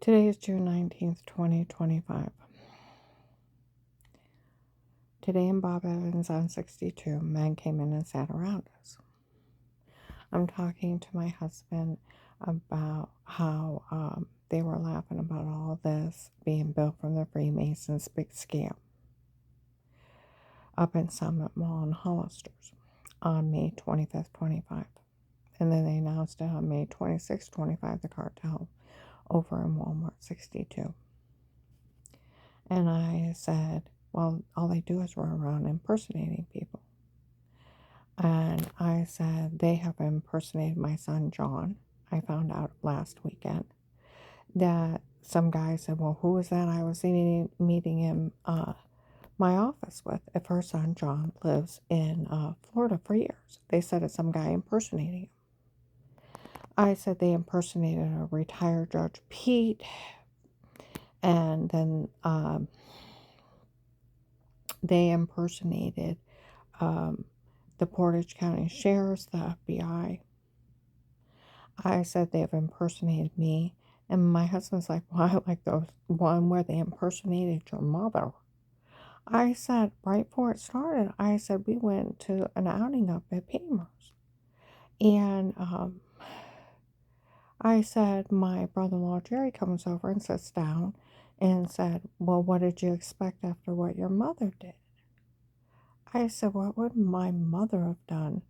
Today is June 19th, 2025. Today in Bob Evans on 62, men came in and sat around us. I'm talking to my husband about how they were laughing about all this being built from the Freemasons' big scam up in Summit Mall in Hollisters on May 25th, 25. And then they announced it on May 26th, 25, the cartel over in Walmart 62. And I said, well, all they do is run around impersonating people. And I said, they have impersonated my son, John. I found out last weekend that some guy said, well, who is that I was meeting in my office with? If her son, John, lives in Florida for years. They said it's some guy impersonating him. I said they impersonated a retired Judge Pete. And then they impersonated the Portage County Sheriff's, the FBI. I said they have impersonated me. And my husband's like, well, I like those one where they impersonated your mother. I said, right before it started, I said, we went to an outing up at Paymer's. And I said, my brother-in-law Jerry comes over and sits down and said, well, what did you expect after what your mother did? I said, what would my mother have done?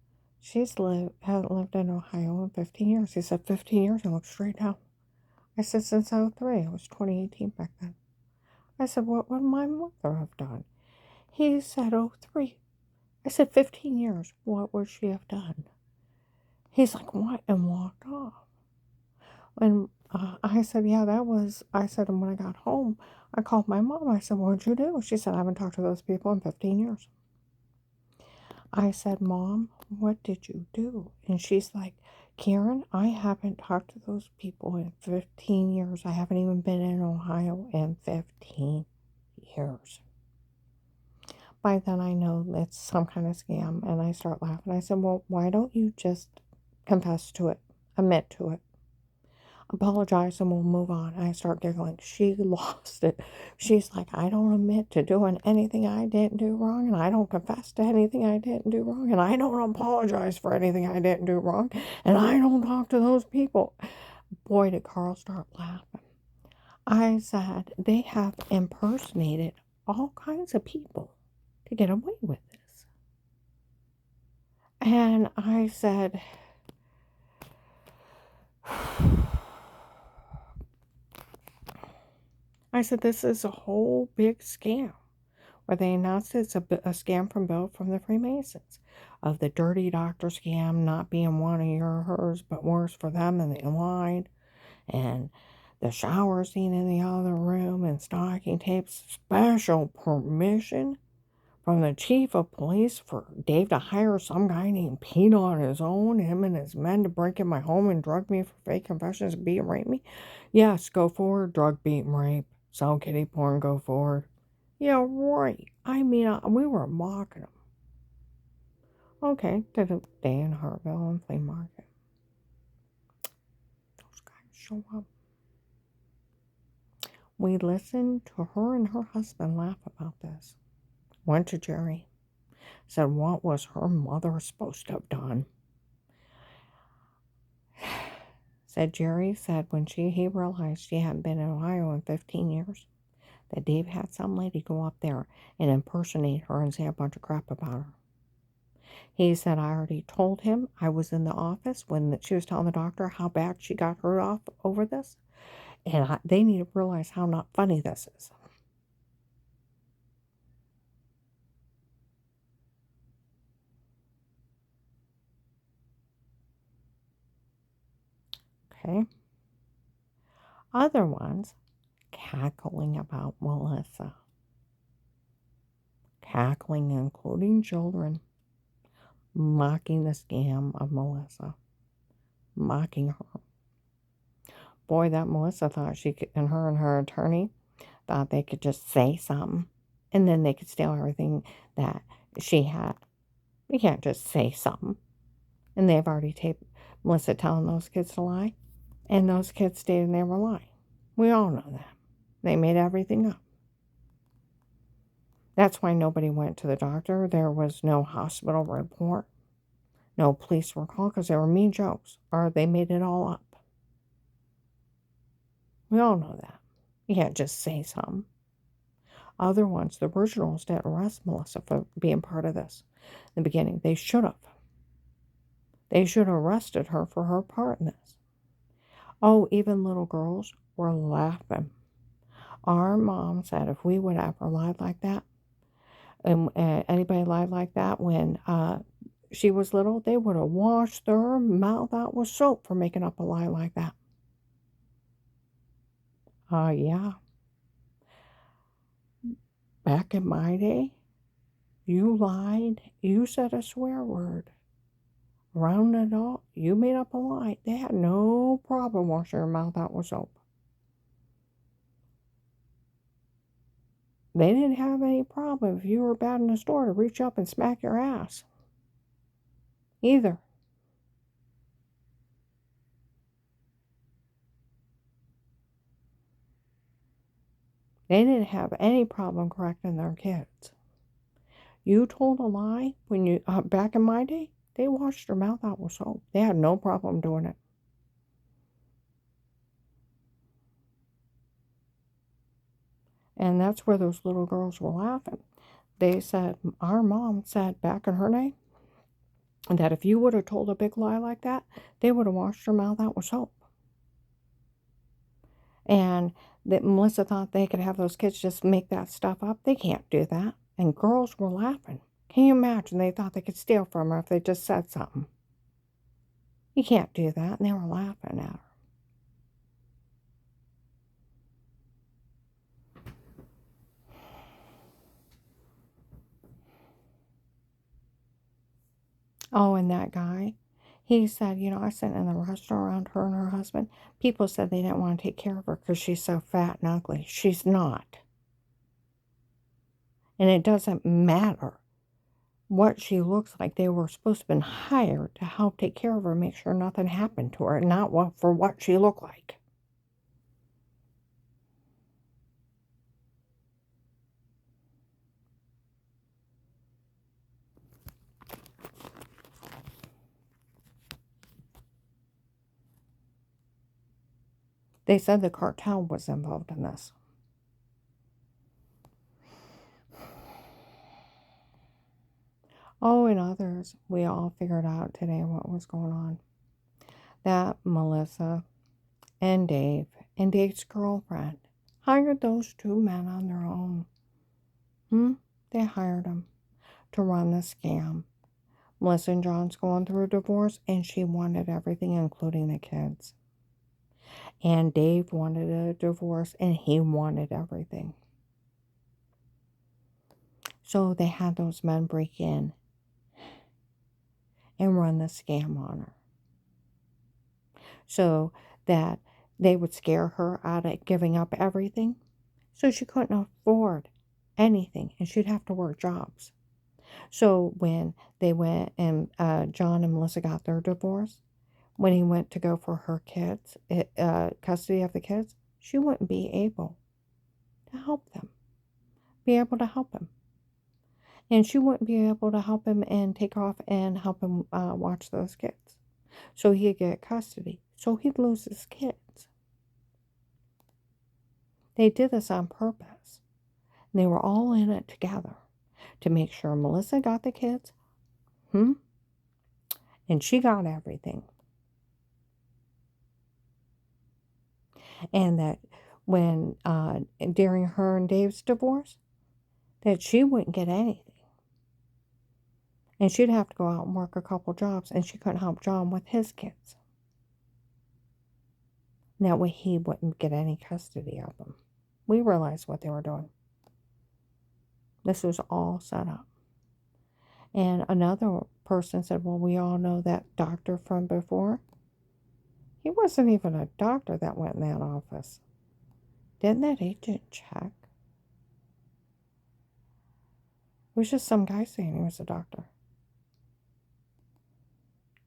Hasn't lived in Ohio in 15 years. He said, 15 years? I looked straight down. I said, since 03. It was 2018 back then. I said, what would my mother have done? He said, 03. I said, 15 years. What would she have done? He's like, what? And walked off. And I said, yeah, I said, and when I got home, I called my mom. I said, what'd you do? She said, I haven't talked to those people in 15 years. I said, Mom, what did you do? And she's like, Karen, I haven't talked to those people in 15 years. I haven't even been in Ohio in 15 years. By then I know it's some kind of scam, and I start laughing. I said, well, why don't you just confess to it, admit to it, apologize, and we'll move on. I start giggling. She lost it. She's like, I don't admit to doing anything I didn't do wrong, and I don't confess to anything I didn't do wrong, and I don't apologize for anything I didn't do wrong, and I don't talk to those people. Boy, did Carl start laughing. I said, they have impersonated all kinds of people to get away with this. And I said, this is a whole big scam. Where they announced it's a scam built from the Freemasons. Of the dirty doctor scam not being one of hers, but worse for them, and they lied. And the shower scene in the other room, and stocking tapes. Special permission from the chief of police for Dave to hire some guy named Pete on his own, him and his men, to break in my home and drug me for fake confessions and beat and rape me. Yes, go forward, drug, beat, and rape. Sell kitty porn, go forward. Yeah, right. I mean, we were mocking them. Okay, did a day in Hartville and flea market. Those guys show up. We listened to her and her husband laugh about this. Went to Jerry. Said, what was her mother supposed to have done? Said Jerry said when he realized she hadn't been in Ohio in 15 years, that Dave had some lady go up there and impersonate her and say a bunch of crap about her. He said, I already told him. I was in the office when she was telling the doctor how bad she got hurt off over this. And they need to realize how not funny this is. Okay. Other ones cackling about Melissa. Cackling, including children. Mocking the scam of Melissa. Mocking her. Boy, that Melissa thought she could, and her attorney thought they could just say something, and then they could steal everything that she had. You can't just say something. And they've already taped Melissa telling those kids to lie, and those kids stayed and they were lying. We all know that. They made everything up. That's why nobody went to the doctor. There was no hospital report. No police were called because they were mean jokes, or they made it all up. We all know that. You can't just say something. Other ones, the originals, didn't arrest Melissa for being part of this in the beginning. They should have. They should have arrested her for her part in this. Oh, even little girls were laughing. Our mom said if we would ever lied like that, and anybody lied like that when she was little, they would have washed their mouth out with soap for making up a lie like that. Yeah. Back in my day, you lied, you said a swear word. Around an adult, you made up a lie. They had no problem washing their mouth out with soap. They didn't have any problem if you were bad in the store to reach up and smack your ass. Either. They didn't have any problem correcting their kids. You told a lie when you, back in my day, they washed their mouth out with soap. They had no problem doing it. And that's where those little girls were laughing. They said, our mom said back in her day, that if you would have told a big lie like that, they would have washed their mouth out with soap. And that Melissa thought they could have those kids just make that stuff up. They can't do that. And girls were laughing. Can you imagine? They thought they could steal from her if they just said something. You can't do that. And they were laughing at her. Oh, and that guy, he said, I sat in the restaurant around her and her husband. People said they didn't want to take care of her because she's so fat and ugly. She's not. And it doesn't matter what she looks like. They were supposed to have been hired to help take care of her, make sure nothing happened to her, not for what she looked like. They said the cartel was involved in this. Oh, and others, we all figured out today what was going on. That Melissa and Dave's girlfriend, hired those two men on their own. They hired them to run the scam. Melissa and John's going through a divorce, and she wanted everything, including the kids. And Dave wanted a divorce, and he wanted everything. So they had those men break in and run the scam on her, so that they would scare her out of giving up everything, so she couldn't afford anything, and she'd have to work jobs. So when they went and John and Melissa got their divorce, when he went to go for her kids, custody of the kids, she wouldn't be able to help him. And she wouldn't be able to help him and take off and help him watch those kids. So he'd get custody. So he'd lose his kids. They did this on purpose. And they were all in it together to make sure Melissa got the kids. And she got everything. And that when, during her and Dave's divorce, that she wouldn't get anything. And she'd have to go out and work a couple jobs, and she couldn't help John with his kids. And that way he wouldn't get any custody of them. We realized what they were doing. This was all set up. And another person said, well, we all know that doctor from before. He wasn't even a doctor that went in that office. Didn't that agent check? It was just some guy saying he was a doctor.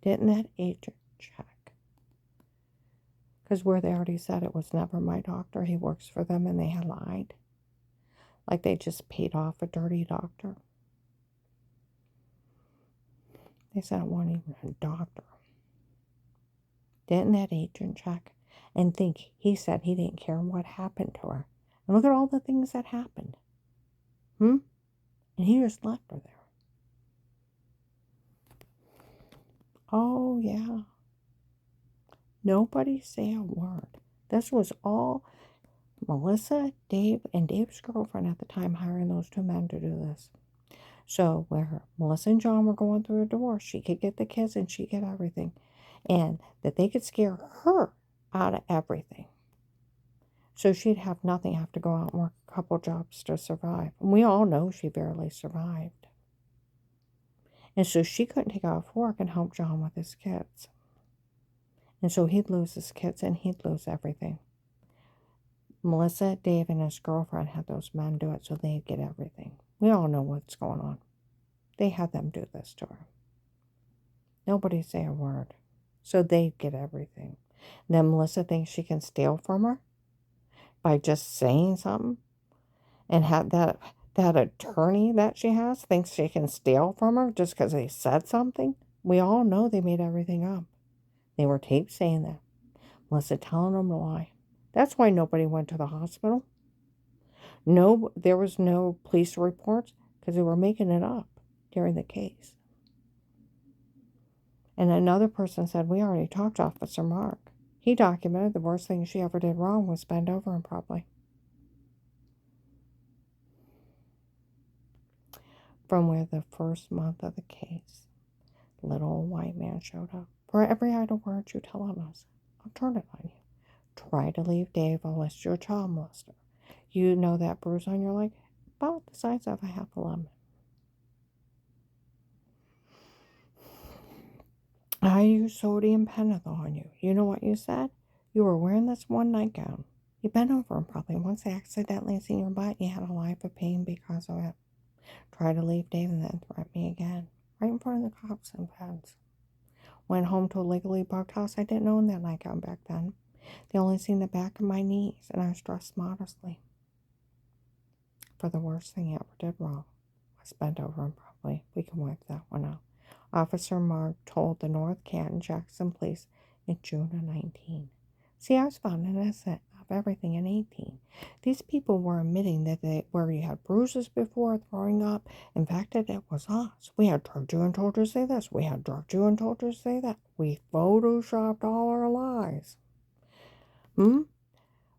Didn't that agent check? Because where they already said it was never my doctor, he works for them, and they had lied. Like they just paid off a dirty doctor. They said it wasn't even a doctor. Didn't that agent check and think he said he didn't care what happened to her? And look at all the things that happened. And he just left her there. Oh, yeah. Nobody say a word. This was all Melissa, Dave, and Dave's girlfriend at the time hiring those two men to do this. So where Melissa and John were going through a divorce, she could get the kids and she get everything. And that they could scare her out of everything. So she'd have nothing, have to go out and work a couple jobs to survive. And we all know she barely survived. And so she couldn't take off work and help John with his kids. And so he'd lose his kids and he'd lose everything. Melissa, Dave, and his girlfriend had those men do it so they'd get everything. We all know what's going on. They had them do this to her. Nobody say a word. So they'd get everything. And then Melissa thinks she can steal from her by just saying something. And had that attorney that she has thinks she can steal from her just because they said something. We all know they made everything up. They were taped saying that. Melissa telling them to lie. That's why nobody went to the hospital. No, there was no police reports because they were making it up during the case. And another person said, we already talked to Officer Mark. He documented the worst thing she ever did wrong was bend over improperly. From where the first month of the case, little old white man showed up. For every idle word you tell on us, I'll turn it on you. Try to leave Dave, I'll list you a child molester. You know that bruise on your leg? About the size of a half a lemon. I used sodium pentothal on you. You know what you said? You were wearing this one nightgown. You bent over and probably once they accidentally seen your butt, you had a life of pain because of it. Try to leave Dave and then threaten me again. Right in front of the cops and feds. Went home to a legally bugged house. I didn't own that nightgown back then. They only seen the back of my knees, and I was dressed modestly. For the worst thing he ever did wrong was bent over improperly. We can wipe that one out. Officer Mark told the North Canton Jackson Police in June of 19. See, I was found innocent of everything in 18. These people were admitting that where you had bruises before, throwing up, in fact, it was us. We had drugged you and told you to say this. We had drugged you and told you to say that. We photoshopped all our lies.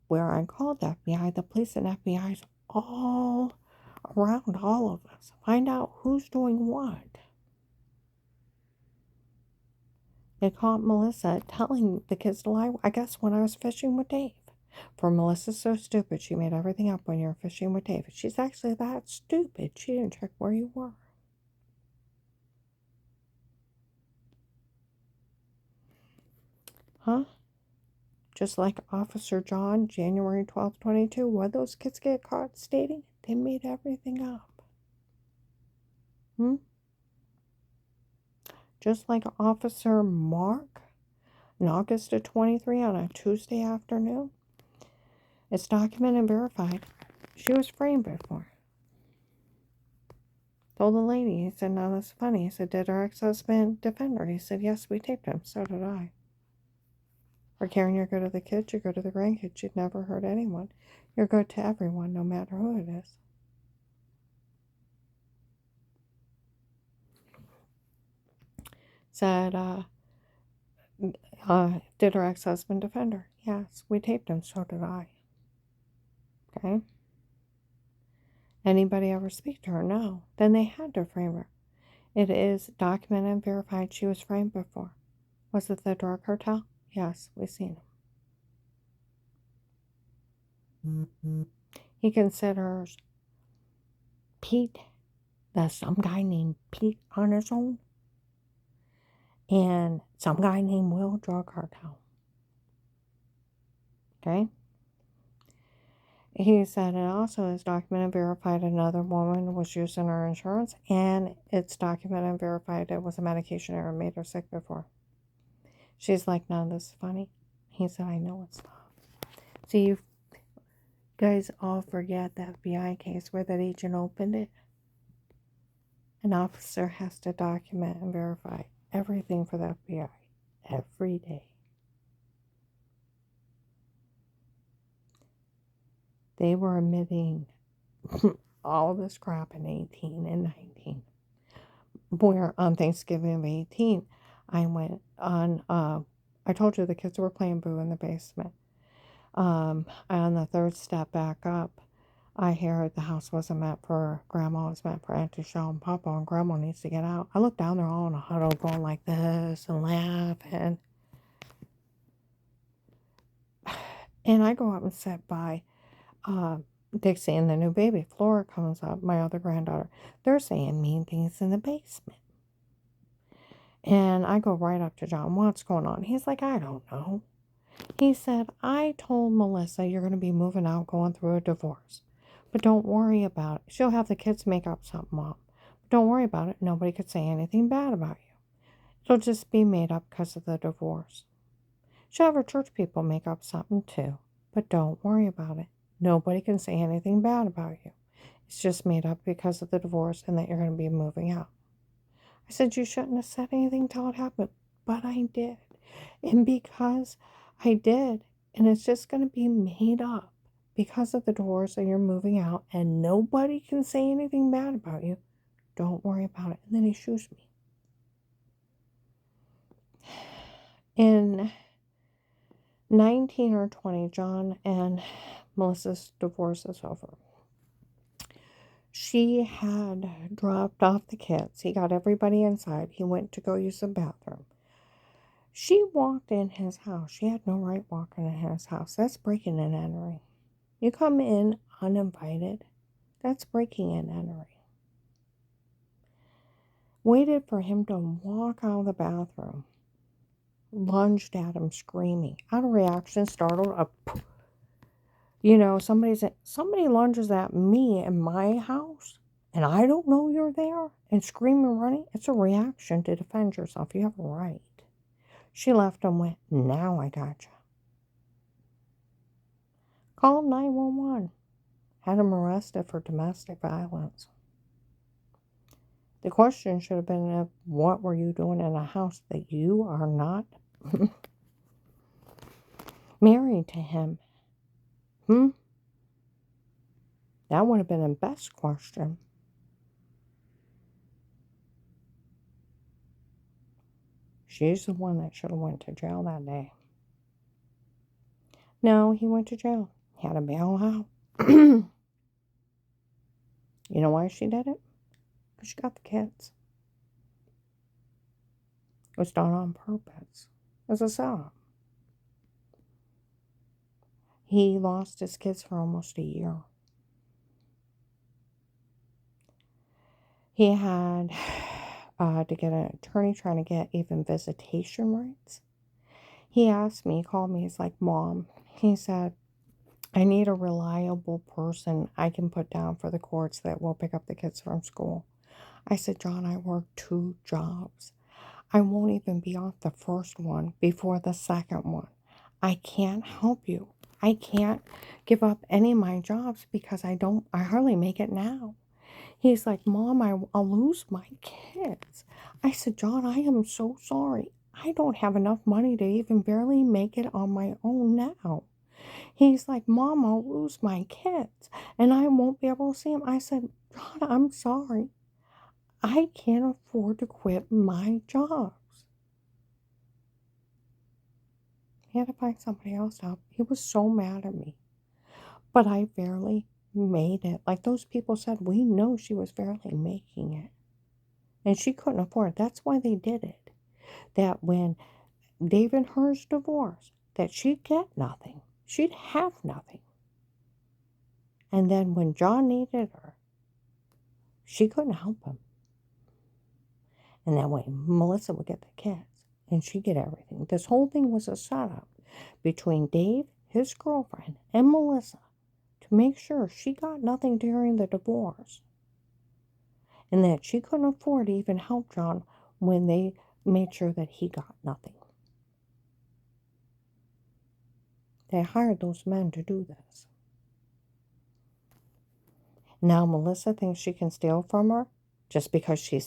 Where I called the FBI, the police and FBI's all around all of us. Find out who's doing what. They caught Melissa telling the kids to lie, I guess, when I was fishing with Dave. For Melissa's so stupid, she made everything up when you were fishing with Dave. She's actually that stupid. She didn't check where you were. Huh? Just like Officer John, January 12th, 22, when those kids get caught stating, they made everything up. Just like Officer Mark in August of 23 on a Tuesday afternoon. It's documented and verified. She was framed before. Told the lady, he said, now that's funny. He said, did her ex-husband defend her? He said, yes, we taped him. So did I. For Karen, you're good to the kids, you're good to the grandkids. You'd never hurt anyone. You're good to everyone, no matter who it is. Said, did her ex-husband defend her? Yes, we taped him. So did I. Okay? Anybody ever speak to her? No. Then they had to frame her. It is documented and verified she was framed before. Was it the drug cartel? Yes, we've seen him. He considers Pete, there's some guy named Pete on his own, and some guy named Will, drug cartel. Okay? He said it also is documented and verified another woman was using her insurance, and it's documented and verified it was a medication error made her sick before. She's like, none of this is funny. He said, I know it's not. See, you guys all forget the FBI case where that agent opened it. An officer has to document and verify everything for the FBI every day. They were admitting all of this crap in 18 and 19. Where on Thanksgiving of 18, I went on, I told you the kids were playing boo in the basement. On the third step back up, I hear the house wasn't meant for Grandma, it was meant for Auntie Shell and Papa, and Grandma needs to get out. I look down, they're all in a huddle going like this and laughing. And I go up and sit by Dixie and the new baby. Flora comes up, my other granddaughter. They're saying mean things in the basement. And I go right up to John, what's going on? He's like, I don't know. He said, I told Melissa you're going to be moving out, going through a divorce. But don't worry about it. She'll have the kids make up something, Mom. But don't worry about it. Nobody could say anything bad about you. It'll just be made up because of the divorce. She'll have her church people make up something too. But don't worry about it. Nobody can say anything bad about you. It's just made up because of the divorce and that you're going to be moving out. I said, you shouldn't have said anything till it happened. But I did. And because I did, and it's just going to be made up because of the divorce and you're moving out and nobody can say anything bad about you, don't worry about it. And then he shoots me. In 19 or 20, John and Melissa's divorce is over. She had dropped off the kids. He got everybody inside. He went to go use the bathroom. She walked in his house. She had no right walking in his house. That's breaking and entering. You come in uninvited. That's breaking and entering. Waited for him to walk out of the bathroom. Lunged at him screaming. Out of reaction, startled. You know, somebody lunges at me in my house and I don't know you're there and screaming, running. It's a reaction to defend yourself. You have a right. She left and went, now I gotcha. Called 911. Had him arrested for domestic violence. The question should have been, what were you doing in a house that you are not married to him? That would have been the best question. She's the one that should have went to jail that day. No, he went to jail. He had to bail out. You know why she did it? Because she got the kids. It was done on purpose. It was a setup. He lost his kids for almost a year. He had to get an attorney trying to get even visitation rights. He asked me, he called me, he's like, Mom, he said, I need a reliable person I can put down for the courts that will pick up the kids from school. I said, John, I work 2 jobs. I won't even be off the first one before the second one. I can't help you. I can't give up any of my jobs because I hardly make it now. He's like, Mom, I'll lose my kids. I said, John, I am so sorry. I don't have enough money to even barely make it on my own now. He's like, Mom, I'll lose my kids and I won't be able to see them. I said, John, I'm sorry. I can't afford to quit my jobs. He had to find somebody else out. He was so mad at me. But I barely made it. Like those people said, we know she was barely making it. And she couldn't afford it. That's why they did it. That when David and her's divorced, that she'd get nothing. She'd have nothing. And then when John needed her, she couldn't help him. And that way Melissa would get the kids and she'd get everything. This whole thing was a setup between Dave, his girlfriend, and Melissa to make sure she got nothing during the divorce. And that she couldn't afford to even help John when they made sure that he got nothing. They hired those men to do this. Now Melissa thinks she can steal from her just because she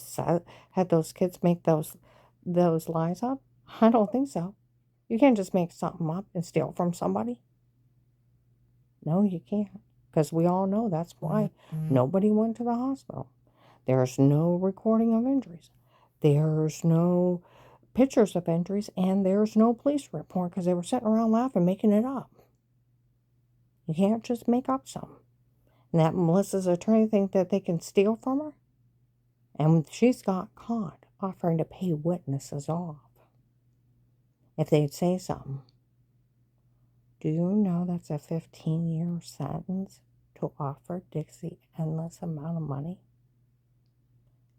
had those kids make those lies up? I don't think so. You can't just make something up and steal from somebody. No, you can't. Because we all know that's why nobody went to the hospital. There's no recording of injuries. There's no pictures of injuries, and there's no police report because they were sitting around laughing, making it up. You can't just make up something. And that Melissa's attorney think that they can steal from her? And she's got caught offering to pay witnesses off if they'd say something. Do you know that's a 15-year sentence to offer Dixie endless amount of money?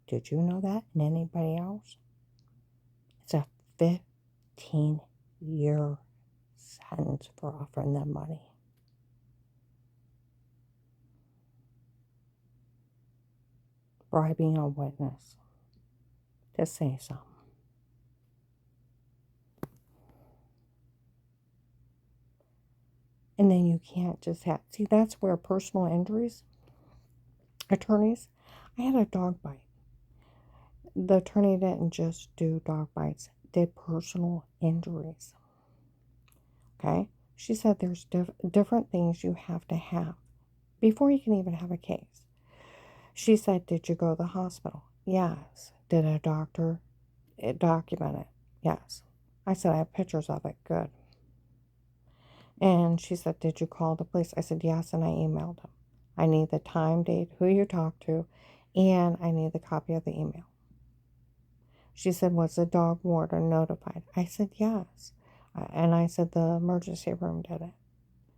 Did you know that? And anybody else? It's a 15-year sentence for offering them money. Bribing a witness to say something. And then you can't just have, see, that's where personal injuries, attorneys, I had a dog bite. The attorney didn't just do dog bites, did personal injuries. Okay? She said there's different things you have to have before you can even have a case. She said, did you go to the hospital? Yes. Did a doctor document it? Yes. I said, I have pictures of it. Good. And she said, did you call the police? I said, yes, and I emailed them. I need the time, date, who you talked to, and I need the copy of the email. She said, was the dog warden notified? I said, yes. And I said, the emergency room did it.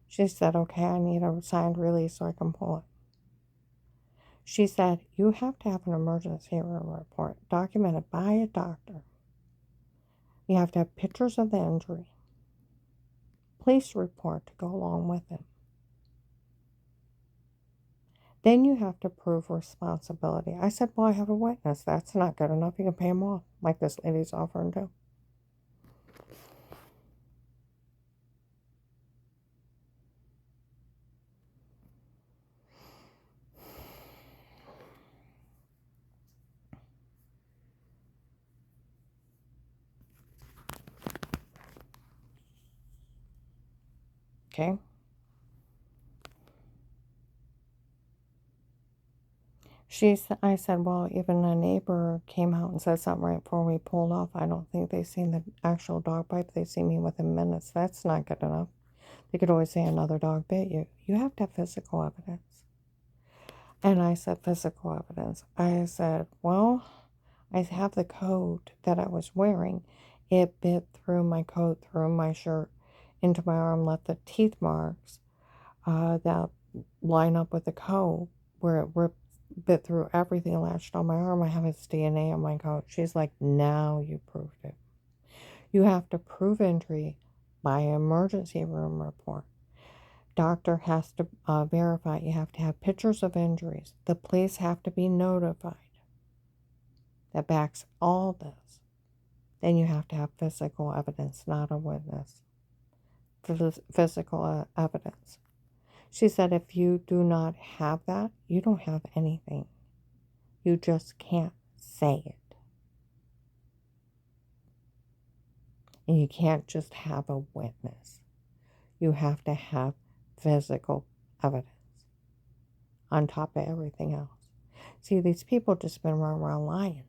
She said, okay, I need a signed release so I can pull it. She said, you have to have an emergency room report documented by a doctor. You have to have pictures of the injury. Police report to go along with it. Then you have to prove responsibility. I said, well, I have a witness. That's not good enough. You can pay him off, like this lady's offering to. Okay? I said, well, even a neighbor came out and said something right before we pulled off. I don't think they seen the actual dog bite. They see me within minutes. That's not good enough. They could always say another dog bit you. You have to have physical evidence. And I said, physical evidence. I said, well, I have the coat that I was wearing. It bit through my coat, through my shirt, into my arm, left the teeth marks that line up with the coat where it ripped, bit through everything, latched on my arm. I have its DNA on my coat. She's like, now you proved it. You have to prove injury by emergency room report. Doctor has to verify. You have to have pictures of injuries. The police have to be notified. That backs all this. Then you have to have physical evidence, not a witness. Physical evidence. She said, if you do not have that, you don't have anything. You just can't say it. And you can't just have a witness. You have to have physical evidence on top of everything else. See, these people just been running around lying.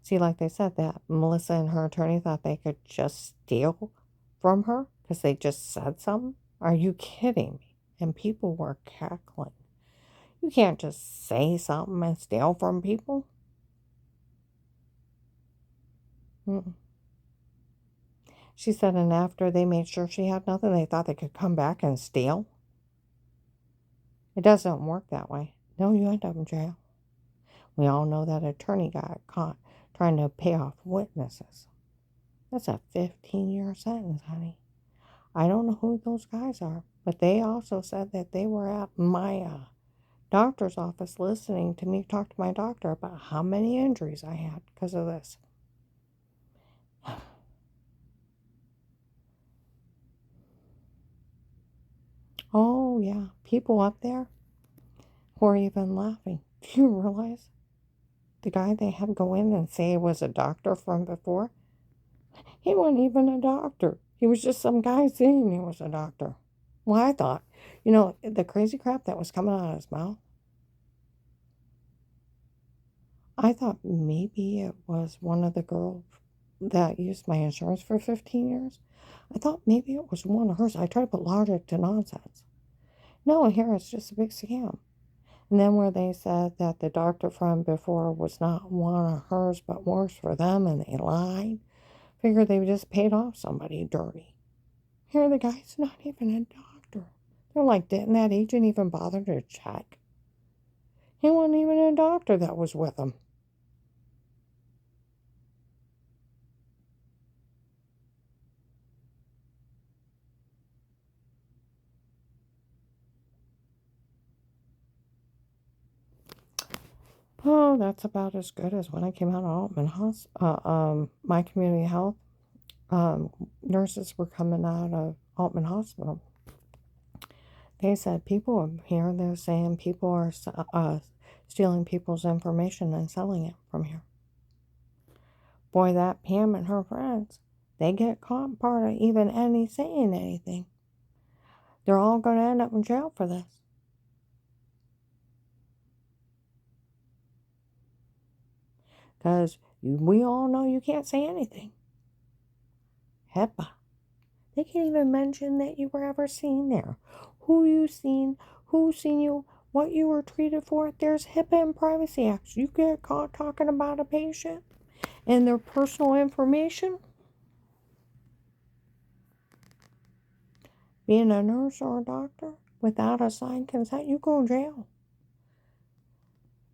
See, like they said, that Melissa and her attorney thought they could just steal from her because they just said something. Are you kidding me? And people were cackling. You can't just say something and steal from people. Mm-mm. She said, and after they made sure she had nothing, they thought they could come back and steal. It doesn't work that way. No, you end up in jail. We all know that attorney got caught trying to pay off witnesses. That's a 15-year sentence, honey. I don't know who those guys are, but they also said that they were at my doctor's office listening to me talk to my doctor about how many injuries I had because of this. Oh, yeah. People up there who are even laughing. Do you realize the guy they had go in and say was a doctor from before? He wasn't even a doctor. He was just some guy saying he was a doctor. Well, I thought, the crazy crap that was coming out of his mouth, I thought maybe it was one of the girls that used my insurance for 15 years. I thought maybe it was one of hers. I tried to put logic to nonsense. No, here it's just a big scam. And then where they said that the doctor from before was not one of hers but works for them and they lied. Figured they just paid off somebody dirty. Here the guy's not even a doctor. They're like, didn't that agent even bother to check? He wasn't even a doctor that was with him. Oh, that's about as good as when I came out of my community health. Nurses were coming out of Altman Hospital. They said people are here. They're saying people are stealing people's information and selling it from here. Boy, that Pam and her friends, they get caught part of even saying anything. They're all going to end up in jail for this. Because we all know you can't say anything. HIPAA. They can't even mention that you were ever seen there. Who you seen, who seen you, what you were treated for. There's HIPAA and Privacy Acts. You get caught talking about a patient and their personal information. Being a nurse or a doctor without a signed consent, you go to jail.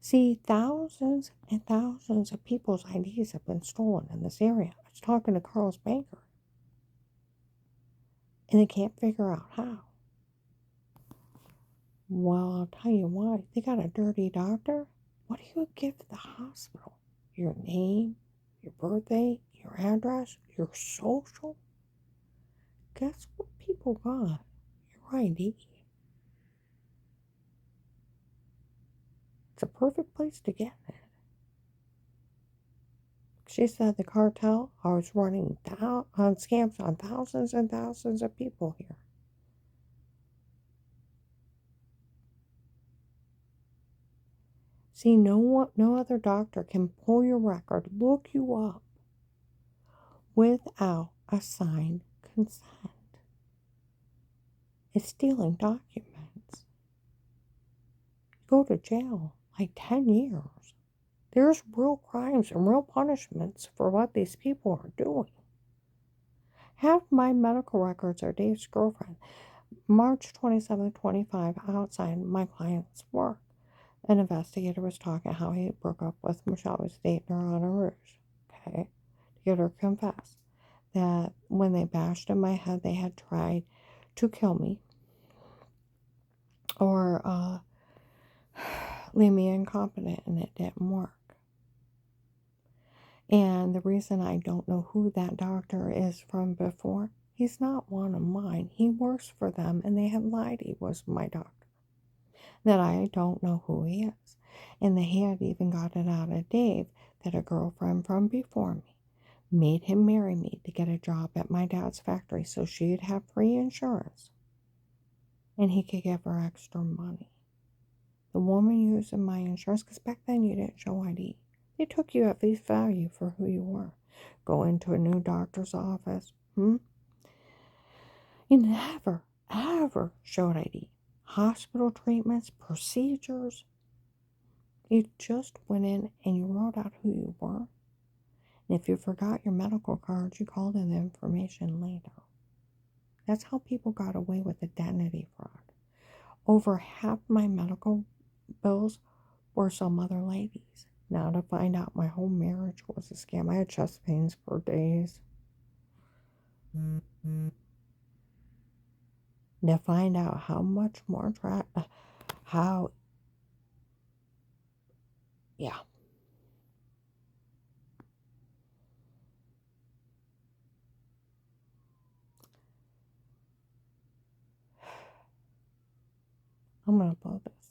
See, thousands and thousands of people's IDs have been stolen in this area. I was talking to Carl's banker. And they can't figure out how. Well, I'll tell you why. They got a dirty doctor. What do you give the hospital? Your name, your birthday, your address, your social? Guess what people got? Your ID. It's a perfect place to get it. She said the cartel was running down on scams on thousands and thousands of people here. See, no other doctor can pull your record, look you up, without a signed consent. It's stealing documents. You go to jail like 10 years. There's real crimes and real punishments for what these people are doing. Half my medical records are Dave's girlfriend. March 27, 25, outside my client's work. An investigator was talking how he broke up with Michelle, was dating her on a ruse, okay, to get her to confess that when they bashed in my head, they had tried to kill me or leave me incompetent, and it didn't work. And the reason I don't know who that doctor is from before, he's not one of mine. He works for them, and they had lied he was my doctor. That I don't know who he is. And they had even got it out of Dave that a girlfriend from before me made him marry me to get a job at my dad's factory so she'd have free insurance and he could give her extra money. The woman using my insurance, because back then you didn't show ID. They took you at face value for who you were. Go into a new doctor's office. You never, ever showed ID. Hospital treatments, procedures. You just went in and you wrote out who you were. And if you forgot your medical card, you called in the information later. That's how people got away with identity fraud. Over half my medical bills were some other ladies. Now to find out my whole marriage was a scam. I had chest pains for days. To find out how much more yeah. I'm going to upload this.